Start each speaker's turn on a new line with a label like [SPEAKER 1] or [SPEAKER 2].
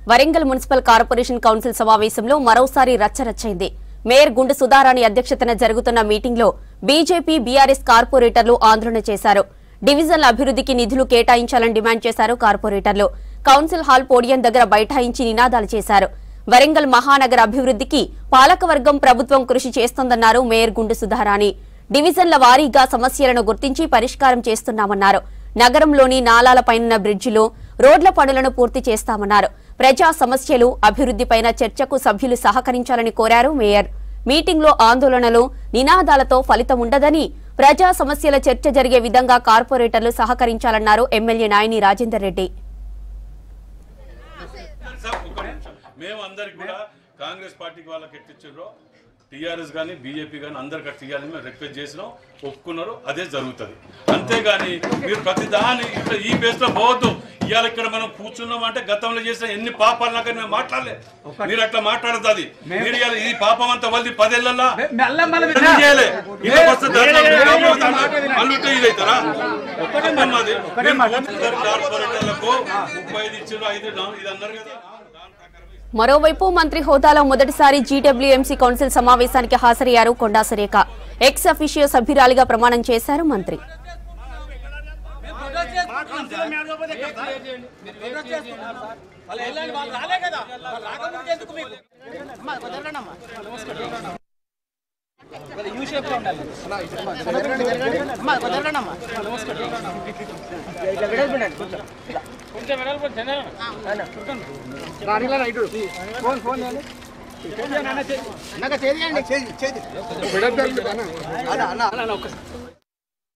[SPEAKER 1] Warangal municipal corporation council సమావేశంలో మరోసారి రచ్చరచ్చైంది. Mayor గుండు సుధారాణి అధ్యక్షతన జరుగుతున్న మీటింగ్లో బీజేపీ, బీఆర్ఎస్ కార్పొరేటర్లు ఆందోళన చేశారు. డివిజన్ల అభివృద్ధికి నిధులు కేటాయించాలని డిమాండ్ చేశారు కార్పొరేటర్లు. కౌన్సిల్ హాల్ పోడియం దగ్గర బైఠాయించి నినాదాలు చేశారు. వరంగల్ మహానగర అభివృద్ధికి పాలకవర్గం ప్రభుత్వం కృషి చేస్తోందన్నారు మేయర్ గుండు సుధారాణి. డివిజన్ల వారీగా సమస్యలను గుర్తించి పరిష్కారం చేస్తున్నామన్నారు. నగరంలోని నాలాలపైన బ్రిడ్జిలు, రోడ్ల పనులను పూర్తి చేస్తామన్నారు. ప్రజా సమస్యలు, అభివృద్ధిపైన చర్చకు సభ్యులు సహకరించాలని కోరారు మేయర్. మీటింగ్లో ఆందోళనలు, నినాదాలతో ఫలితం ఉండదని, ప్రజా సమస్యల చర్చ జరిగే విధంగా కార్పొరేటర్లు సహకరించాలన్నారు ఎమ్మెల్యే నాయని రాజేందర్ రెడ్డి.
[SPEAKER 2] మేమందరికి కూడా కాంగ్రెస్ పార్టీకి వాళ్ళకి ఎట్టిచ్చారో టీఆర్ఎస్ కానీ బీజేపీ కానీ అందరికి అట్లా ఇవ్వాలని మేము రిక్వెస్ట్ చేసినాం, ఒప్పుకున్నారు. అదే జరుగుతుంది. అంతేగాని మీరు ప్రతిదాని ఇట్లా ఈ బేస్లో పోవద్దు. ఇవాళ ఇక్కడ మనం కూర్చున్నాం అంటే గతంలో చేసిన ఎన్ని పాపాలు కానీ మేము మాట్లాడలేదు. మీరు అట్లా మాట్లాడుతుంది. మీరు ఇవాళ ఈ పాపం అంతా వల్లి 10 ఏళ్ళ చేయలే ఇదైతారా? కార్పొరేటర్లకు 35 ఇచ్చారు, 5 ఇది అన్నారు కదా.
[SPEAKER 1] మరోవైపు మంత్రి హోదాలో మొదటిసారి జీడబ్ల్యూఎంసీ కౌన్సిల్ సమావేశానికి హాజరయ్యారు కొండా సురేఖ. ఎక్స్ అఫీషియో సభ్యురాలిగా ప్రమాణం చేశారు మంత్రి.
[SPEAKER 3] చేయండి